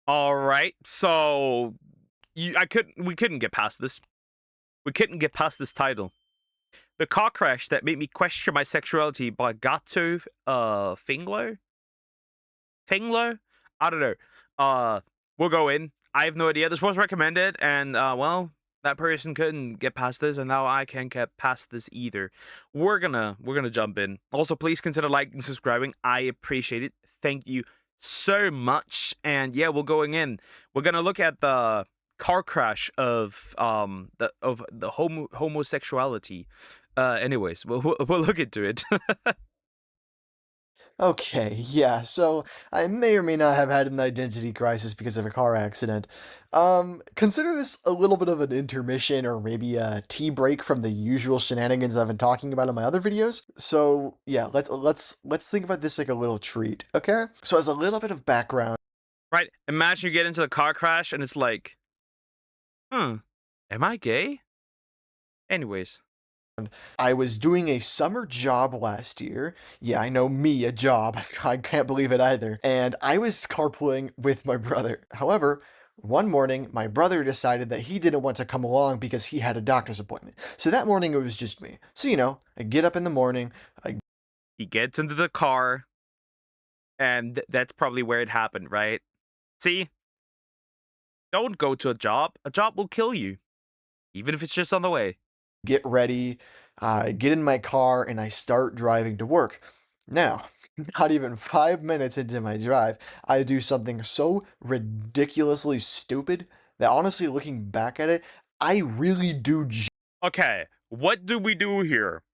All right. So we couldn't get past this. We couldn't get past this title. The car crash that made me question my sexuality by Gato Finglo? Finglo? I don't know. We'll go in. I have no idea. This was recommended, and well, that person couldn't get past this, and now I can't get past this either. We're gonna jump in. Also, please consider liking and subscribing. I appreciate it. Thank you so much. And yeah, we're going in. We're gonna look at the car crash of the homosexuality. Anyways, we'll look into it. Okay, yeah, so I may or may not have had an identity crisis because of a car accident. Consider this a little bit of an intermission or maybe a tea break from the usual shenanigans I've been talking about in my other videos. So yeah, let's think about this like a little treat, okay? So as a little bit of background, Right? Imagine you get into a car crash and it's like, am I gay? Anyways. I was doing a summer job last year. Yeah, I know me, a job. I can't believe it either. And I was carpooling with my brother. However, one morning, my brother decided that he didn't want to come along because he had a doctor's appointment. So that morning, it was just me. So, I get up in the morning. He gets into the car, and that's probably where it happened, right? See? Don't go to a job. A job will kill you, even if it's just on the way. Get ready, get in my car, and I start driving to work. Now, not even 5 minutes into my drive, I do something so ridiculously stupid that honestly, looking back at it, I really do. Okay, what do we do here?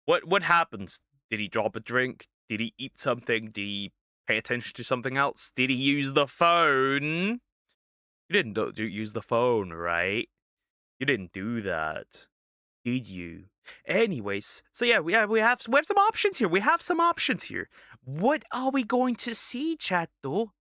What happens? Did he drop a drink? Did he eat something? Did he pay attention to something else? Did he use the phone? You didn't use the phone, right? You didn't do that, did you? Anyways, so yeah, we have some options here. We have some options here. What are we going to see, chat though?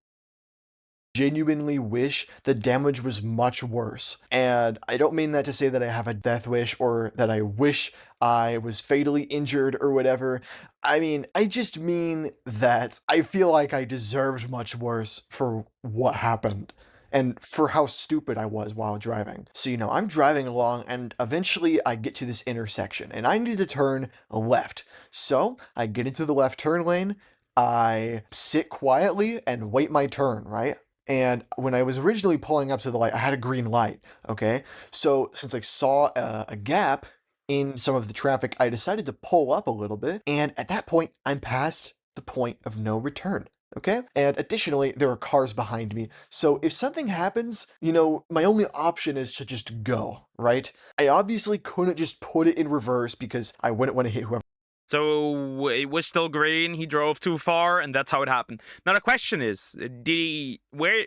Genuinely wish the damage was much worse. And I don't mean that to say that I have a death wish or that I wish I was fatally injured or whatever. I mean, I just mean that I feel like I deserved much worse for what happened and for how stupid I was while driving. So, I'm driving along and eventually I get to this intersection and I need to turn left. So I get into the left turn lane. I sit quietly and wait my turn, right? And when I was originally pulling up to the light, I had a green light, okay? So since I saw a gap in some of the traffic, I decided to pull up a little bit. And at that point, I'm past the point of no return. Okay? And additionally, there are cars behind me. So if something happens, my only option is to just go, right? I obviously couldn't just put it in reverse because I wouldn't want to hit whoever. So it was still green. He drove too far, and that's how it happened. Now the question is, did he where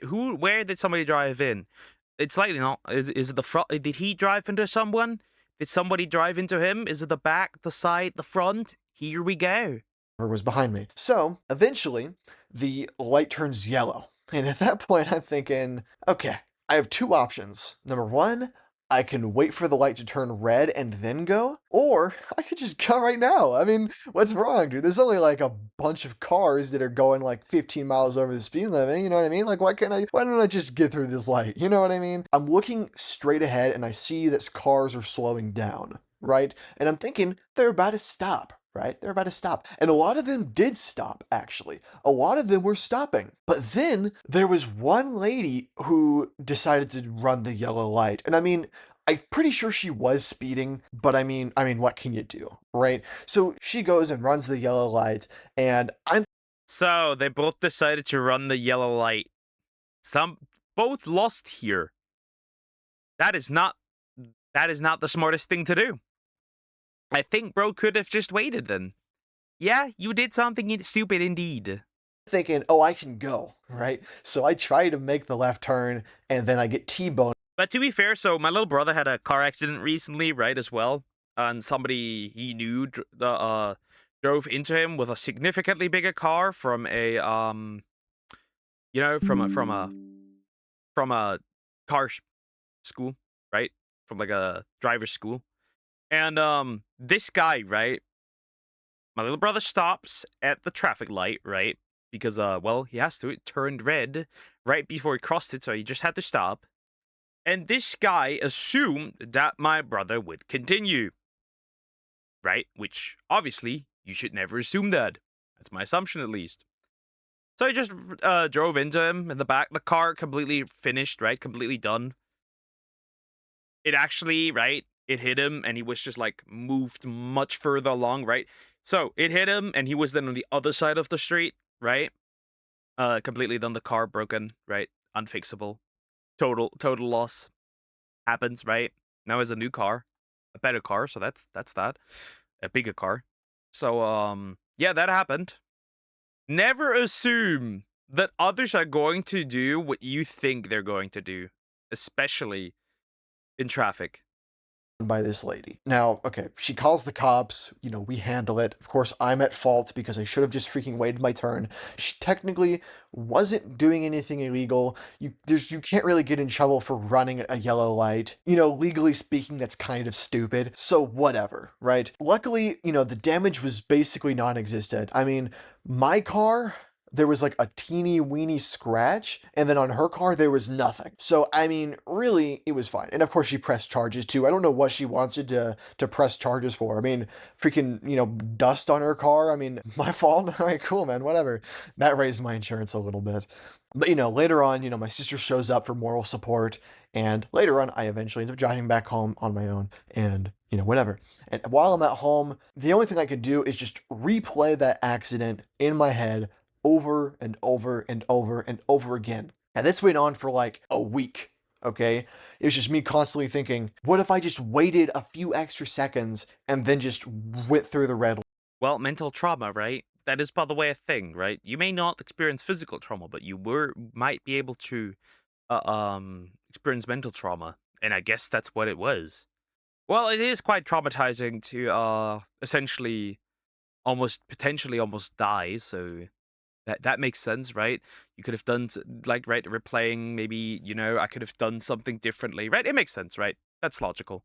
did somebody drive in? It's likely not. Is it the front? Did he drive into someone? Did somebody drive into him? Is it the back, the side, the front? Here we go. Was behind me. So eventually, the light turns yellow. And at that point, I'm thinking, okay, I have two options. Number one, I can wait for the light to turn red and then go, or I could just go right now. I mean, what's wrong, dude? There's only like a bunch of cars that are going like 15 miles over the speed limit, you know what I mean? Like, why don't I just get through this light? You know what I mean? I'm looking straight ahead and I see that cars are slowing down, right? And I'm thinking, they're about to stop, right? They're about to stop. And a lot of them did stop, actually. A lot of them were stopping. But then there was one lady who decided to run the yellow light. And I mean, I'm pretty sure she was speeding, but what can you do, right? So she goes and runs the yellow light, and I'm So they both decided to run the yellow light. Some both lost here. That is not the smartest thing to do. I think bro could have just waited then. Yeah, you did something stupid indeed. thinking, oh, I can go, right? So I try to make the left turn, and then I get T-boned. But to be fair, so my little brother had a car accident recently, right, as well. And somebody he knew drove into him with a significantly bigger car from a from a car school, right? From like a driver's school. And this guy, right? My little brother stops at the traffic light, right? because well, he has to. It turned red right before he crossed it, so he just had to stop. And this guy assumed that my brother would continue, right? Which obviously you should never assume that. That's my assumption, at least. So I just drove into him in the back. The car completely finished, right? Completely done. It actually, right? It hit him, and he was just like moved much further along, right? So it hit him, and he was then on the other side of the street, right? Completely done. The car broken, right? Unfixable. Total loss. Happens, right? Now has a new car, a better car. So that's that. A bigger car. So yeah, that happened. Never assume that others are going to do what you think they're going to do, especially in traffic. By this lady. Now, okay, she calls the cops, we handle it. Of course, I'm at fault because I should have just freaking waited my turn. She technically wasn't doing anything illegal. You can't really get in trouble for running a yellow light. Legally speaking, that's kind of stupid. So whatever, right? Luckily, the damage was basically non-existent. I mean, my car, there was like a teeny weeny scratch, and then on her car there was nothing. So I mean, really, it was fine. And of course, she pressed charges too. I don't know what she wanted to press charges for. I mean, freaking dust on her car. I mean, my fault. All right, cool, man. Whatever. That raised my insurance a little bit. But later on, my sister shows up for moral support, and later on, I eventually end up driving back home on my own, and whatever. And while I'm at home, the only thing I can do is just replay that accident in my head over and over and over and over again. And this went on for like a week. Okay. It was just me constantly thinking, what if I just waited a few extra seconds and then just went through the red light? Well, mental trauma, right? That is, by the way, a thing, right? You may not experience physical trauma, but you might be able to experience mental trauma, and I guess that's what it was. Well, it is quite traumatizing to essentially potentially almost die, so that makes sense, right? You could have done like, right, replaying, maybe, I could have done something differently, right? It makes sense, right? That's logical.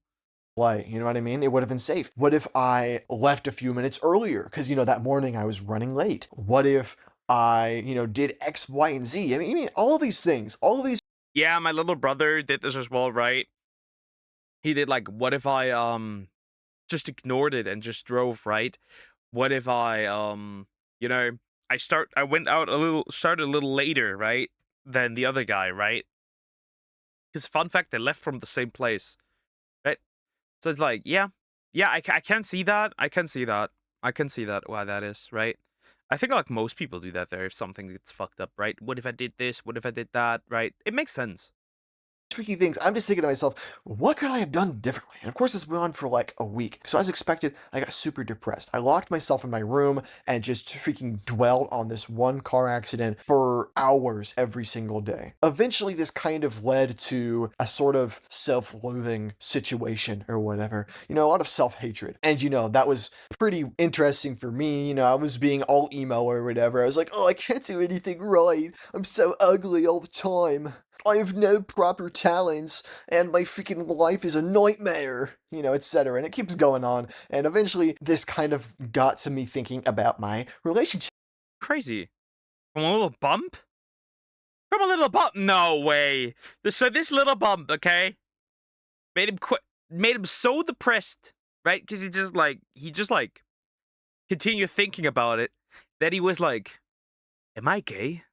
You know what I mean? It would have been safe. What if I left a few minutes earlier? Because, that morning I was running late. What if I, did X, Y, and Z? I mean, all of these things, all of these. Yeah, my little brother did this as well, right? He did like, what if I just ignored it and just drove, right? What if I you know, I went out started a little later, right? Than the other guy, right? Because fun fact, they left from the same place, right? So it's like, yeah, I can see that. I can see that. I can see that why that is, right? I think like most people do that there if something gets fucked up, right? What if I did this? What if I did that? Right? It makes sense. Tricky things. I'm just thinking to myself, what could I have done differently? And of course, this went on for like a week. So as expected, I got super depressed. I locked myself in my room and just freaking dwelled on this one car accident for hours every single day. Eventually, this kind of led to a sort of self-loathing situation or whatever. A lot of self-hatred. And that was pretty interesting for me. I was being all emo or whatever. I was like, oh, I can't do anything right. I'm so ugly all the time. I have no proper talents, and my freaking life is a nightmare, etc. And it keeps going on. And eventually, this kind of got to me thinking about my relationship. Crazy. From a little bump? From a little bump? No way. So this little bump, okay, made him quit. Made him so depressed, right? Because he just like continued thinking about it that he was like, "Am I gay?"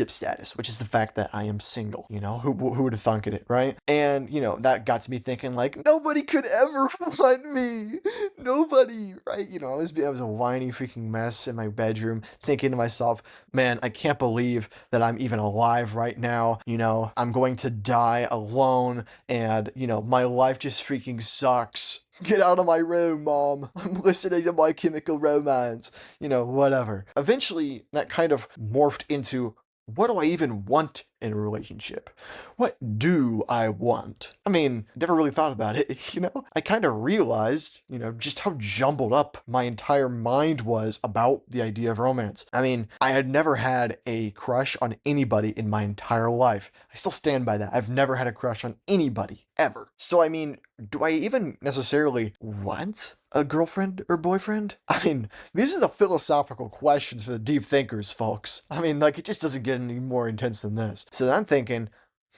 Status, which is the fact that I am single. Who would have thunk it, right? And that got to me thinking like nobody could ever want me, nobody, right? I was a whiny freaking mess in my bedroom, thinking to myself, man, I can't believe that I'm even alive right now. I'm going to die alone, and my life just freaking sucks. Get out of my room, Mom. I'm listening to My Chemical Romance. Whatever. Eventually, that kind of morphed into what do I even want in a relationship? What do I want? I mean, never really thought about it, you know? I kind of realized, just how jumbled up my entire mind was about the idea of romance. I mean, I had never had a crush on anybody in my entire life. I still stand by that. I've never had a crush on anybody, ever. So, I mean, do I even necessarily want a girlfriend or boyfriend? I mean, these are the philosophical questions for the deep thinkers, folks. I mean, like, it just doesn't get any more intense than this. So then I'm thinking,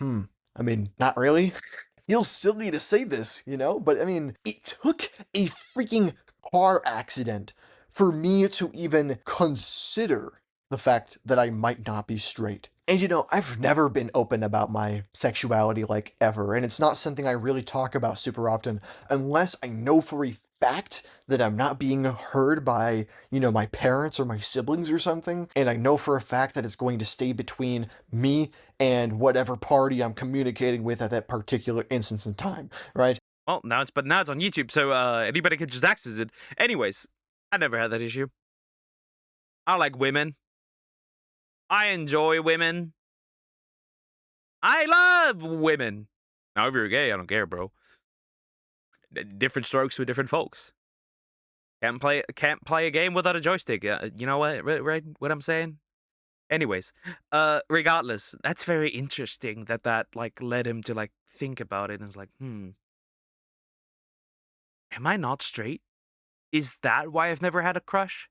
I mean, not really. Feels silly to say this, but I mean, it took a freaking car accident for me to even consider the fact that I might not be straight. And I've never been open about my sexuality like ever, and it's not something I really talk about super often unless I know for a fact that I'm not being heard by, my parents or my siblings or something, and I know for a fact that it's going to stay between me and whatever party I'm communicating with at that particular instance in time, right? Well, now it's on YouTube, so anybody can just access it. Anyways, I never had that issue. I like women. I enjoy women. I love women. Now, if you're gay, I don't care, bro. Different strokes with different folks. Can't play a game without a joystick. You know what? Right? What I'm saying? Anyways, regardless, that's very interesting that like led him to like think about it and it's like, am I not straight? Is that why I've never had a crush?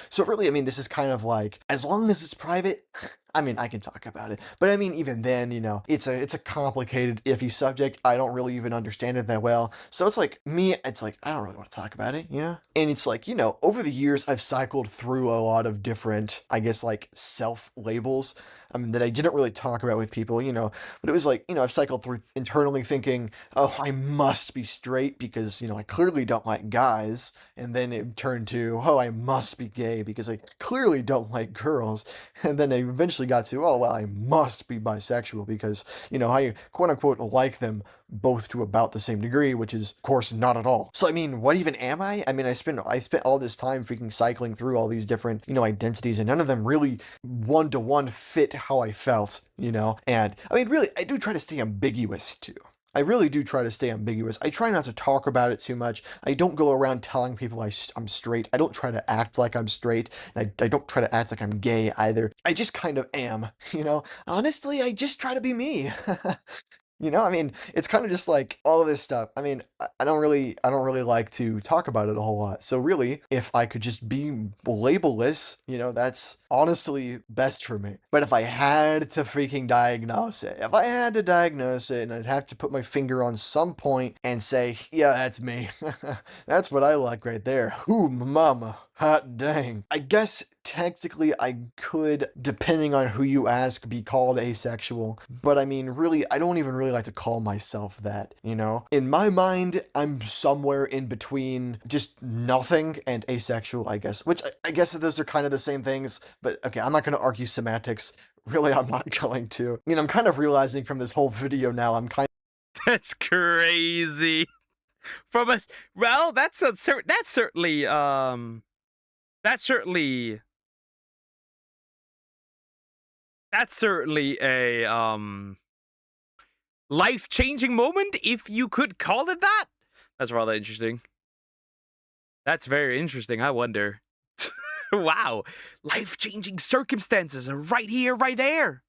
So really, I mean, this is kind of like, as long as it's private, I mean, I can talk about it. But I mean, even then, it's a complicated, iffy subject. I don't really even understand it that well. So it's like, me, it's like, I don't really want to talk about it. And it's like, over the years, I've cycled through a lot of different, I guess, like, self-labels. I mean, that I didn't really talk about with people, but it was like, I've cycled through internally thinking, oh, I must be straight because, I clearly don't like guys. And then it turned to, oh, I must be gay because I clearly don't like girls. And then I eventually got to, oh, well, I must be bisexual because, I quote unquote like them both to about the same degree, which is, of course, not at all. So, I mean, what even am I? I mean, I spent all this time freaking cycling through all these different, identities, and none of them really one-to-one fit how I felt, And, I mean, really, I do try to stay ambiguous, too. I really do try to stay ambiguous. I try not to talk about it too much. I don't go around telling people I'm straight. I don't try to act like I'm straight. And I don't try to act like I'm gay either. I just kind of am, Honestly, I just try to be me. I mean, it's kind of just like all of this stuff. I mean, I don't really like to talk about it a whole lot. So really, if I could just be labelless, that's honestly best for me. But if I had to freaking diagnose it, and I'd have to put my finger on some point and say, yeah, that's me. That's what I like right there. Ooh, mama. Hot dang. I guess technically I could, depending on who you ask, be called asexual. But I mean, really, I don't even really like to call myself that, In my mind, I'm somewhere in between just nothing and asexual, I guess. Which I guess those are kind of the same things. But okay, I'm not going to argue semantics. Really, I'm not going to. I mean, I'm kind of realizing from this whole video now, I'm kind That's crazy. From us, well, that's certainly that's certainly a life-changing moment, if you could call it that. That's rather interesting. That's very interesting. I wonder. Wow, life-changing circumstances are right here, right there.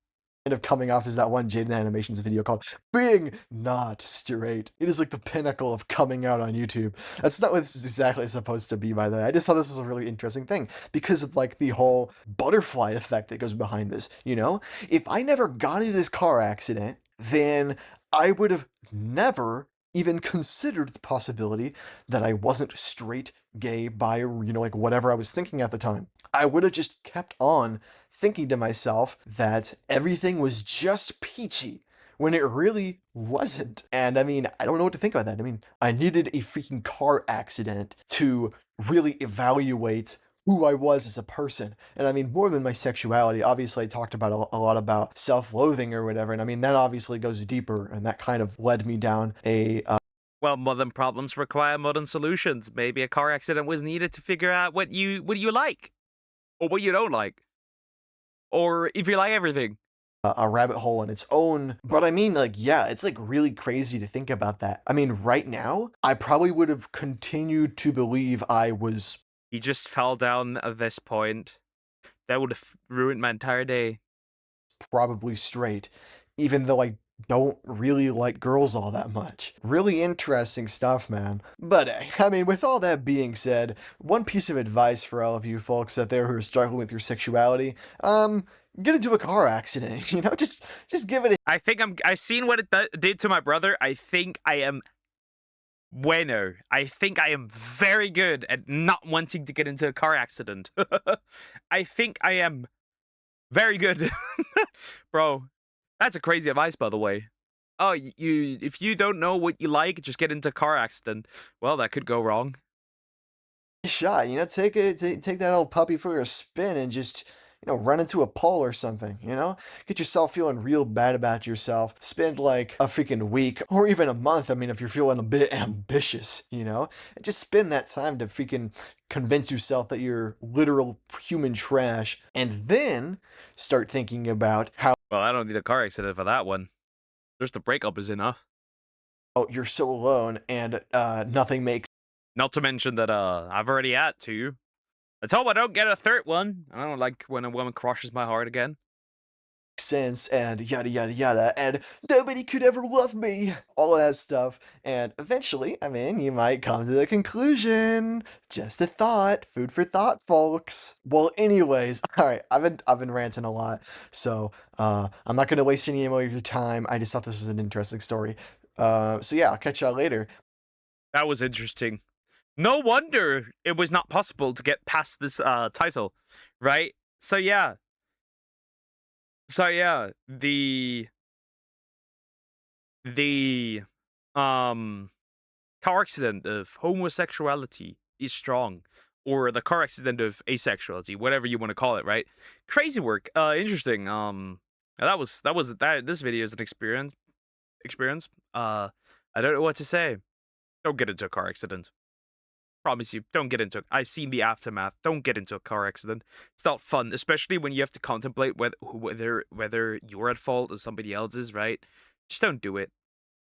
of coming off as that one Jaden Animations video called Being Not Straight. It is like the pinnacle of coming out on YouTube. That's not what this is exactly supposed to be, by the way. I just thought this was a really interesting thing because of like the whole butterfly effect that goes behind this, If I never got into this car accident, then I would have never even considered the possibility that I wasn't straight, gay, bi, or, like whatever I was thinking at the time. I would have just kept on thinking to myself that everything was just peachy when it really wasn't. And I mean, I don't know what to think about that. I mean, I needed a freaking car accident to really evaluate who I was as a person. And I mean, more than my sexuality, obviously I talked about a lot about self-loathing or whatever. And I mean, that obviously goes deeper, and that kind of led me down a Well, modern problems require modern solutions. Maybe a car accident was needed to figure out what you like, or what you don't like, or if you like everything. a rabbit hole in its own. But I mean, like, yeah, it's like really crazy to think about that. I mean, right now, I probably would have continued to believe I was He just fell down at this point. That would have ruined my entire day. probably straight, even though I don't really like girls all that much. Really interesting stuff, man. But I mean, with all that being said, one piece of advice for all of you folks out there who are struggling with your sexuality, get into a car accident, you know, just give it a I think I've seen what it did to my brother. I think I am bueno. I think I am very good at not wanting to get into a car accident. I think I am very good. Bro, that's a crazy advice, by the way. Oh, if you don't know what you like, just get into a car accident. Well, that could go wrong. shot, you know, take that old puppy for a spin and just, you know, run into a pole or something, you know? Get yourself feeling real bad about yourself. Spend like a freaking week or even a month, I mean, if you're feeling a bit ambitious, you know? And just spend that time to freaking convince yourself that you're literal human trash and then start thinking about how Well, I don't need a car accident for that one. Just the breakup is enough. you're so alone and nothing makes Not to mention that I've already had two. Let's hope I don't get a third one. I don't like when a woman crushes my heart again. sense and yada yada yada and nobody could ever love me, all of that stuff. And eventually, I mean, you might come to the conclusion. Just a thought, food for thought, folks. Well, anyways, all right, I've been ranting a lot, so I'm not gonna waste any more of your time. I just thought this was an interesting story. So yeah, I'll catch y'all later. That was interesting. No wonder it was not possible to get past this title, right? So yeah. So yeah, the um car accident of homosexuality is strong, or the car accident of asexuality, whatever you want to call it, right? Crazy work. Interesting. That this video is an experience. I don't know what to say. Don't get into a car accident. Promise you, don't get into it. I've seen the aftermath. Don't get into a car accident. It's not fun, especially when you have to contemplate whether you're at fault or somebody else is, right? Just don't do it.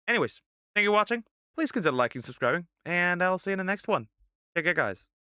Anyways, thank you for watching. Please consider liking, subscribing, and I'll see you in the next one. Take care, guys.